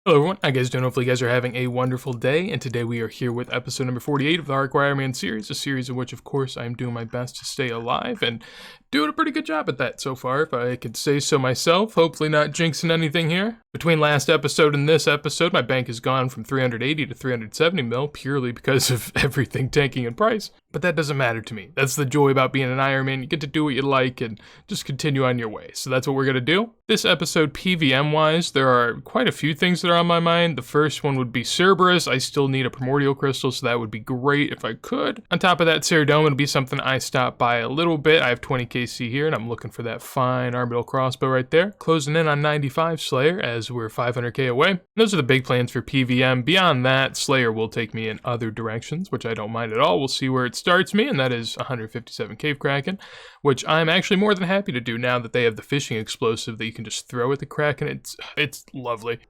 Hello everyone, how you guys doing? Hopefully you guys are having a wonderful day, and today we are here with episode number 48 of the Hardcore Ironman series, a series in which of course I am doing my best to stay alive, and doing a pretty good job at that so far, if I could say so myself. Hopefully not jinxing anything here. Between last episode and this episode, my bank has gone from 380 to 370 mil, purely because of everything tanking in price. But that doesn't matter to me. That's the joy about being an Ironman. You get to do what you like and just continue on your way. So that's what we're going to do. This episode, PvM-wise, there are quite a few things that are on my mind. The first one would be Cerberus. I still need a primordial crystal, so that would be great if I could. On top of that, Saradomin would be something I stop by a little bit. I have 20 KC here, and I'm looking for that fine orbital crossbow right there. Closing in on 95 Slayer, as we're 500k away. Those are the big plans for PvM. Beyond that, Slayer will take me in other directions, which I don't mind at all. We'll see where it starts me, and that is 157 Cave Kraken, which I'm actually more than happy to do now that they have the fishing explosive that you can just throw at the Kraken. It's lovely.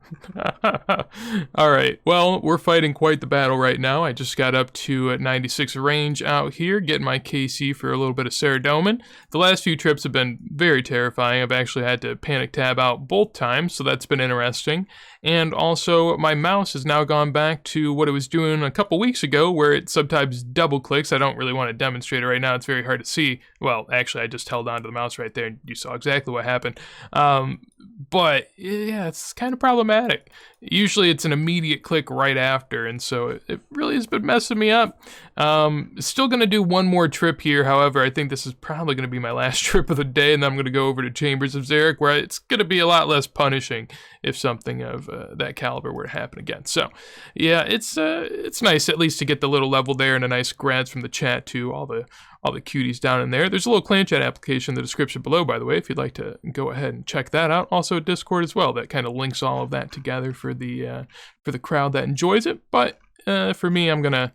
Alright, well, we're fighting quite the battle right now. I just got up to 96 range out here, getting my KC for a little bit of Saradomin. The last few trips have been very terrifying. I've actually had to panic tab out both times, so that's been interesting. And also, my mouse has now gone back to what it was doing a couple weeks ago, where it sometimes double clicks. I don't really want to demonstrate it right now. It's very hard to see. Well, actually, I just held onto the mouse right there, and you saw exactly what happened. But yeah, it's kind of problematic. Usually it's an immediate click right after, and so it really has been messing me up. Still going to do one more trip here. However, I think this is probably going to be my last trip of the day, and then I'm going to go over to Chambers of Xeric, where it's going to be a lot less punishing if something of that caliber were to happen again. So yeah, it's nice at least to get the little level there, and a nice grads from the chat too. All the cuties down in there. There's a little clan chat application in the description below, by the way, if you'd like to go ahead and check that out. Also a Discord as well that kind of links all of that together for the crowd that enjoys it. But for me, I'm gonna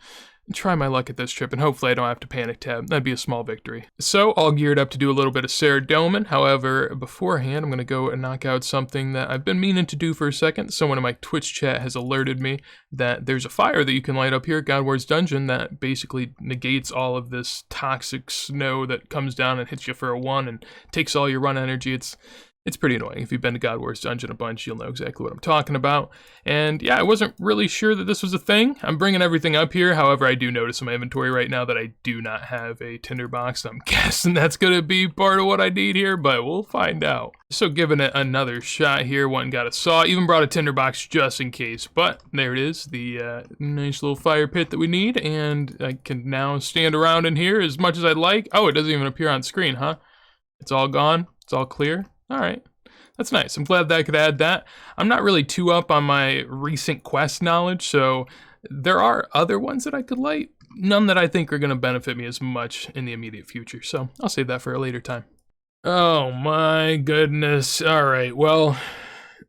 try my luck at this trip, and hopefully I don't have to panic tab. That'd be a small victory. So, all geared up to do a little bit of Saradomin. However, beforehand, I'm going to go and knock out something that I've been meaning to do for a second. Someone in my Twitch chat has alerted me that there's a fire that you can light up here at God Wars Dungeon that basically negates all of this toxic snow that comes down and hits you for a 1 and takes all your run energy. It's pretty annoying. If you've been to God Wars Dungeon a bunch, you'll know exactly what I'm talking about. And yeah, I wasn't really sure that this was a thing. I'm bringing everything up here. However, I do notice in my inventory right now that I do not have a tinderbox. I'm guessing that's going to be part of what I need here, but we'll find out. So giving it another shot here. One got a saw. Even brought a tinderbox just in case. But there it is. The nice little fire pit that we need. And I can now stand around in here as much as I'd like. Oh, it doesn't even appear on screen, huh? It's all gone. It's all clear. All right, that's nice. I'm glad that I could add that. I'm not really too up on my recent quest knowledge, so there are other ones that I could light. None that I think are going to benefit me as much in the immediate future, so I'll save that for a later time. Oh my goodness. All right, well,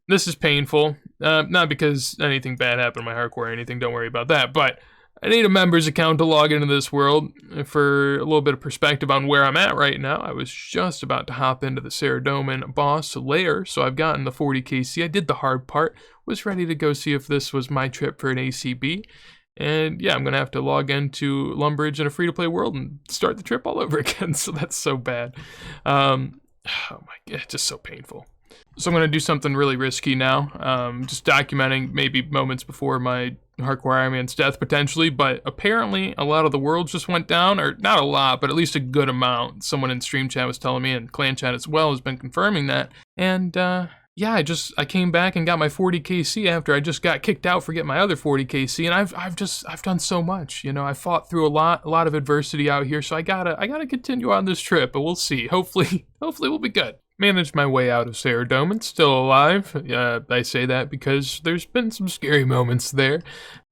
this is painful. Not because anything bad happened in my hardcore or anything, don't worry about that, but I need a members account to log into this world. For a little bit of perspective on where I'm at right now, I was just about to hop into the Saradomin boss lair, so I've gotten the 40 KC. I did the hard part, was ready to go see if this was my trip for an ACB, and yeah, I'm going to have to log into Lumbridge in a free-to-play world and start the trip all over again, so that's so bad. Oh my god, it's just so painful. So I'm going to do something really risky now, just documenting maybe moments before my Hardcore Ironman's death potentially, but apparently a lot of the worlds just went down, or not a lot, but at least a good amount. Someone in stream chat was telling me, and clan chat as well has been confirming that, and yeah, I came back and got my 40 KC after I just got kicked out for getting my other 40 KC, and I've done so much, you know. I fought through a lot of adversity out here, so I gotta continue on this trip, but we'll see. Hopefully we'll be good. Managed my way out of Saradomin, still alive. I say that because there's been some scary moments there.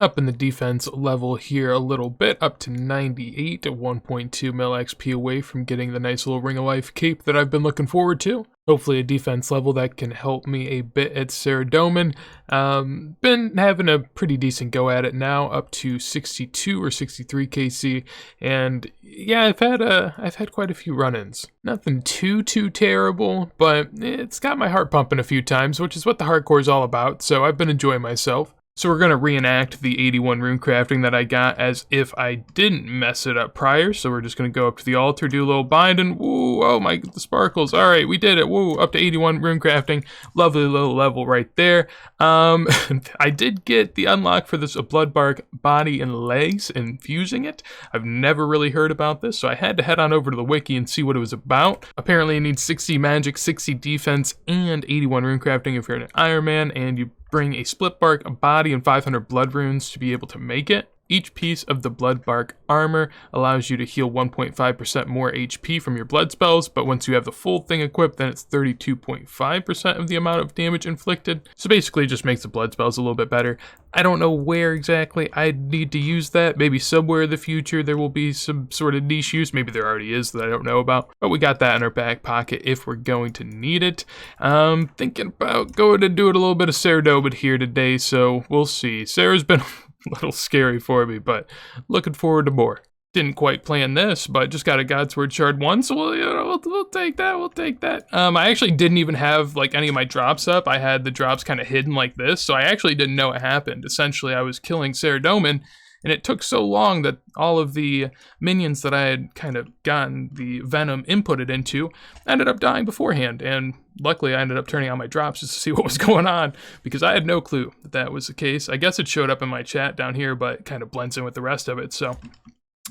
Up in the defense level here a little bit, up to 98 at 1.2 mil XP away from getting the nice little Ring of Life cape that I've been looking forward to. Hopefully a defense level that can help me a bit at Saradomin. Been having a pretty decent go at it now, up to 62 or 63 KC, and yeah, I've had quite a few run-ins. Nothing too terrible, but it's got my heart pumping a few times, which is what the hardcore is all about, so I've been enjoying myself. So we're going to reenact the 81 runecrafting that I got as if I didn't mess it up prior. So we're just going to go up to the altar, do a little bind, and woo, oh my, the sparkles. All right, we did it. Woo, up to 81 runecrafting. Lovely little level right there. I did get the unlock for this Bloodbark body and legs, infusing it. I've never really heard about this, so I had to head on over to the wiki and see what it was about. Apparently it needs 60 magic, 60 defense, and 81 runecrafting if you're an Ironman, and you bring a split bark, a body, and 500 blood runes to be able to make it. Each piece of the Bloodbark armor allows you to heal 1.5% more HP from your blood spells, but once you have the full thing equipped, then it's 32.5% of the amount of damage inflicted. So basically it just makes the blood spells a little bit better. I don't know where exactly I'd need to use that. Maybe somewhere in the future there will be some sort of niche use. Maybe there already is that I don't know about. But we got that in our back pocket if we're going to need it. Thinking about going to do it a little bit of Saradomin here today, so we'll see. Sarah's been a little scary for me, but looking forward to more. Didn't quite plan this, but just got a Godsword Shard 1, so we'll take that, we'll take that. I actually didn't even have like any of my drops up. I had the drops kind of hidden like this, so I actually didn't know it happened. Essentially, I was killing Saradomin, and it took so long that all of the minions that I had kind of gotten the venom inputted into ended up dying beforehand, and luckily I ended up turning on my drops just to see what was going on, because I had no clue that that was the case. I guess it showed up in my chat down here, but it kind of blends in with the rest of it, so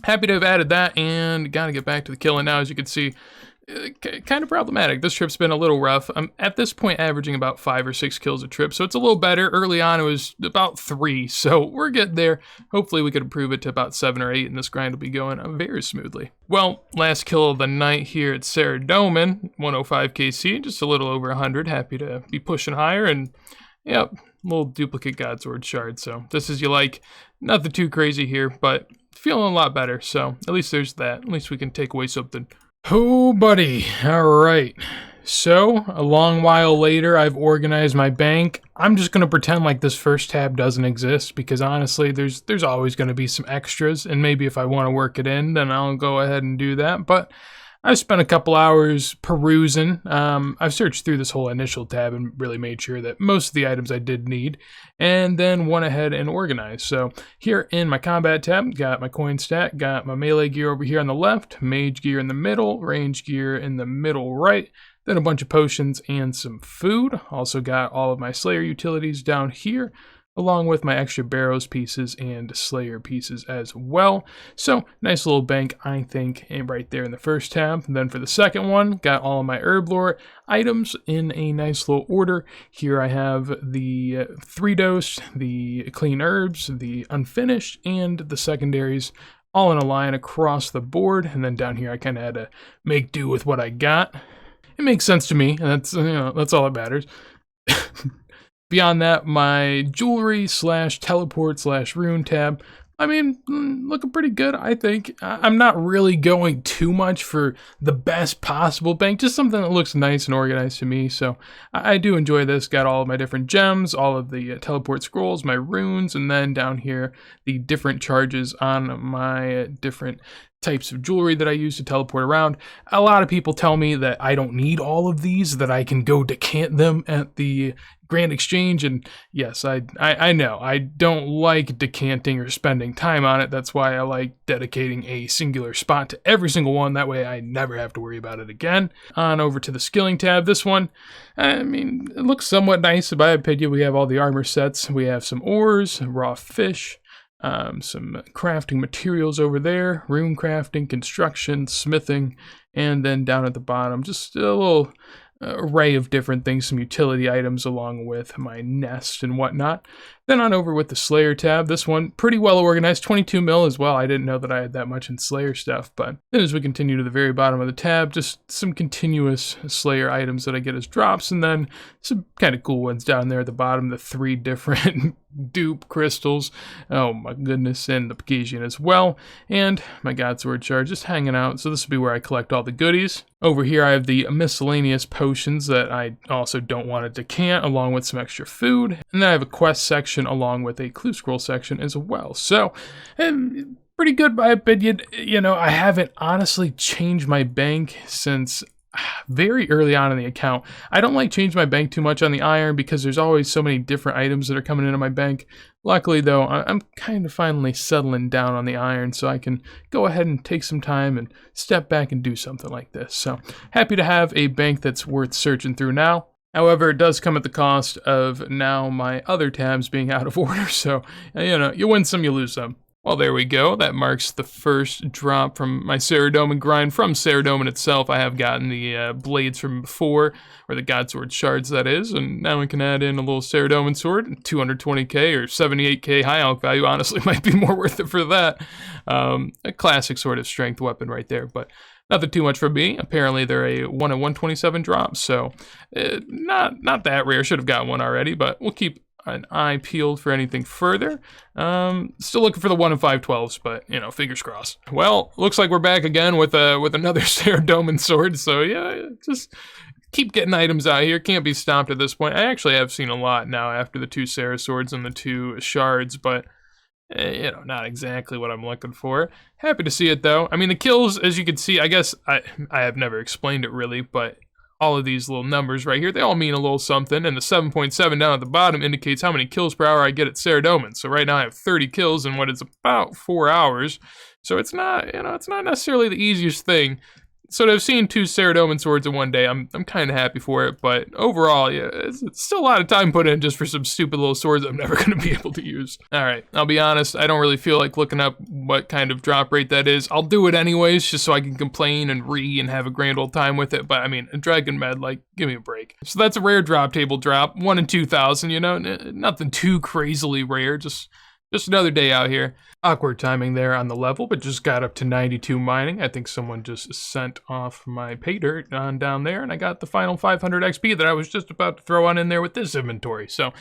happy to have added that, and gotta get back to the killing now. As you can see, kind of problematic. This trip's been a little rough. I'm at this point averaging about 5 or 6 kills a trip, so it's a little better. Early on it was about 3, so we're getting there. Hopefully we could improve it to about 7 or 8, and this grind will be going very smoothly. Well, last kill of the night here at Saradomin, 105 KC, just a little over 100. Happy to be pushing higher, and yep, little duplicate Godsword Shard. So just as you like, nothing too crazy here, but feeling a lot better. So at least there's that. At least we can take away something. Oh, buddy. All right. So, a long while later, I've organized my bank. I'm just going to pretend like this first tab doesn't exist, because honestly, there's always going to be some extras, and maybe if I want to work it in, then I'll go ahead and do that. But I've spent a couple hours perusing. I've searched through this whole initial tab and really made sure that most of the items I did need, and then went ahead and organized. So here in my combat tab, got my coin stat, got my melee gear over here on the left, mage gear in the middle, range gear in the middle right, then a bunch of potions and some food. Also got all of my Slayer utilities down here, along with my extra Barrows pieces and Slayer pieces as well. So, nice little bank, I think, and right there in the first tab. And then for the second one, got all of my herb lore items in a nice little order. Here I have the 3-dose, the clean herbs, the unfinished, and the secondaries, all in a line across the board. And then down here I kind of had to make do with what I got. It makes sense to me, and that's, that's all that matters. Beyond that, my jewelry / teleport / rune tab, I mean, looking pretty good, I think. I'm not really going too much for the best possible bank, just something that looks nice and organized to me. So I do enjoy this. Got all of my different gems, all of the teleport scrolls, my runes, and then down here, the different charges on my different types of jewelry that I use to teleport around. A lot of people tell me that I don't need all of these, that I can go decant them at the Grand Exchange, and yes, I know I don't like decanting or spending time on it. That's why I like dedicating a singular spot to every single one. That way I never have to worry about it again. On over to the skilling tab. This one, I mean, it looks somewhat nice in my opinion. We have all the armor sets. We have some ores, raw fish, some crafting materials over there, rune crafting, construction, smithing, and then down at the bottom, just a little array of different things, some utility items along with my nest and whatnot. Then on over with the Slayer tab. This one pretty well organized, 22 mil as well. I didn't know that I had that much in Slayer stuff, but then as we continue to the very bottom of the tab, just some continuous Slayer items that I get as drops, and then some kind of cool ones down there at the bottom, the 3 different dupe crystals, oh my goodness, and the Pegasian as well, and my Godsword Shard just hanging out. So this will be where I collect all the goodies. Over here I have the miscellaneous potions that I also don't want to decant, along with some extra food, and then I have a quest section along with a clue scroll section as well. So pretty good by opinion. You know, I haven't honestly changed my bank since very early on in the account. I don't like change my bank too much on the iron because there's always so many different items that are coming into my bank. Luckily though, I'm kind of finally settling down on the iron, so I can go ahead and take some time and step back and do something like this. So happy to have a bank that's worth searching through now. However, it does come at the cost of now my other tabs being out of order, so you know, you win some, you lose some. Well, there we go. That marks the first drop from my Saradomin grind. From Saradomin itself, I have gotten the blades from before, or the Godsword shards, that is, and now we can add in a little Saradomin sword. 220k or 78k high alch value honestly might be more worth it for that. A classic sort of strength weapon right there, but nothing too much for me. Apparently they're a 1 in 127 drop, so not that rare. Should have got one already, but we'll keep an eye peeled for anything further. Still looking for the 1 in 512s, but you know, fingers crossed. Well, looks like we're back again with another Saradomin sword. So yeah, just keep getting items out here. Can't be stopped at this point. I actually have seen a lot now after the 2 Sara swords and the 2 shards, but you know, not exactly what I'm looking for. Happy to see it though. I mean, the kills, as you can see, I guess I have never explained it really, but all of these little numbers right here, they all mean a little something, and the 7.7 down at the bottom indicates how many kills per hour I get at Saradomin. So right now I have 30 kills in what is about 4 hours. So it's not, you know, it's not necessarily the easiest thing. So to have seen 2 Saradomin swords in one day, I'm kind of happy for it, but overall, yeah, it's still a lot of time put in just for some stupid little swords I'm never going to be able to use. Alright, I'll be honest, I don't really feel like looking up what kind of drop rate that is. I'll do it anyways, just so I can complain and and have a grand old time with it, but I mean, a Dragon Med, like, give me a break. So that's a rare drop table drop, 1 in 2,000, you know, nothing too crazily rare, just another day out here. Awkward timing there on the level, but just got up to 92 mining. I think someone just sent off my pay dirt on down there, and I got the final 500 XP that I was just about to throw on in there with this inventory. So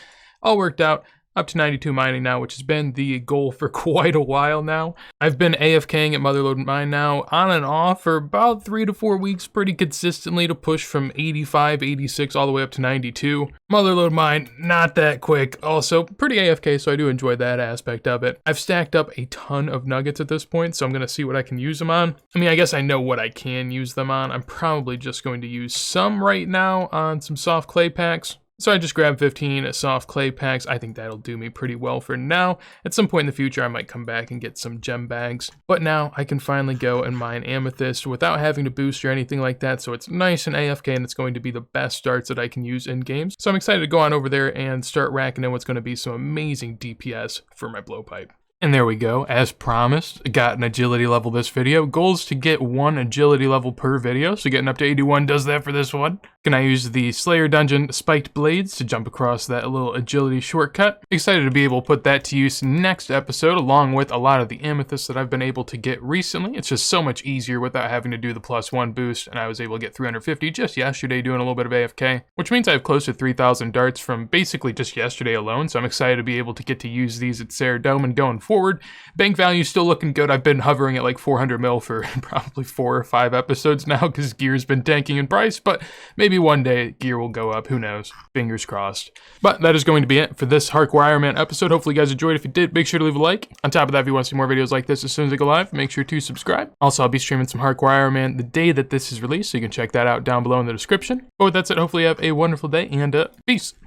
all worked out. Up to 92 mining now, which has been the goal for quite a while now. I've been AFKing at Motherlode Mine now on and off for about 3 to 4 weeks pretty consistently to push from 85, 86 all the way up to 92. Motherlode Mine, not that quick. Also, pretty AFK, so I do enjoy that aspect of it. I've stacked up a ton of nuggets at this point, so I'm going to see what I can use them on. I mean, I guess I know what I can use them on. I'm probably just going to use some right now on some soft clay packs. So I just grabbed 15 soft clay packs. I think that'll do me pretty well for now. At some point in the future, I might come back and get some gem bags. But now I can finally go and mine amethyst without having to boost or anything like that. So it's nice and AFK, and it's going to be the best starts that I can use in games. So I'm excited to go on over there and start racking in what's going to be some amazing DPS for my blowpipe. And there we go, as promised, got an agility level this video. Goal is to get 1 agility level per video, so getting up to 81 does that for this one. Can I use the Slayer Dungeon Spiked Blades to jump across that little agility shortcut? Excited to be able to put that to use next episode, along with a lot of the amethysts that I've been able to get recently. It's just so much easier without having to do the +1 boost, and I was able to get 350 just yesterday doing a little bit of AFK, which means I have close to 3,000 darts from basically just yesterday alone, so I'm excited to be able to get to use these at Saradomin going forward. Bank value still looking good. I've been hovering at like 400 mil for probably 4 or 5 episodes now because gear's been tanking in price, but maybe one day gear will go up. Who knows? Fingers crossed. But that is going to be it for this Hardcore Ironman episode. Hopefully you guys enjoyed. If you did, make sure to leave a like. On top of that, if you want to see more videos like this as soon as they go live, make sure to subscribe. Also, I'll be streaming some Hardcore Ironman the day that this is released, so you can check that out down below in the description. But with that said, hopefully you have a wonderful day, and peace.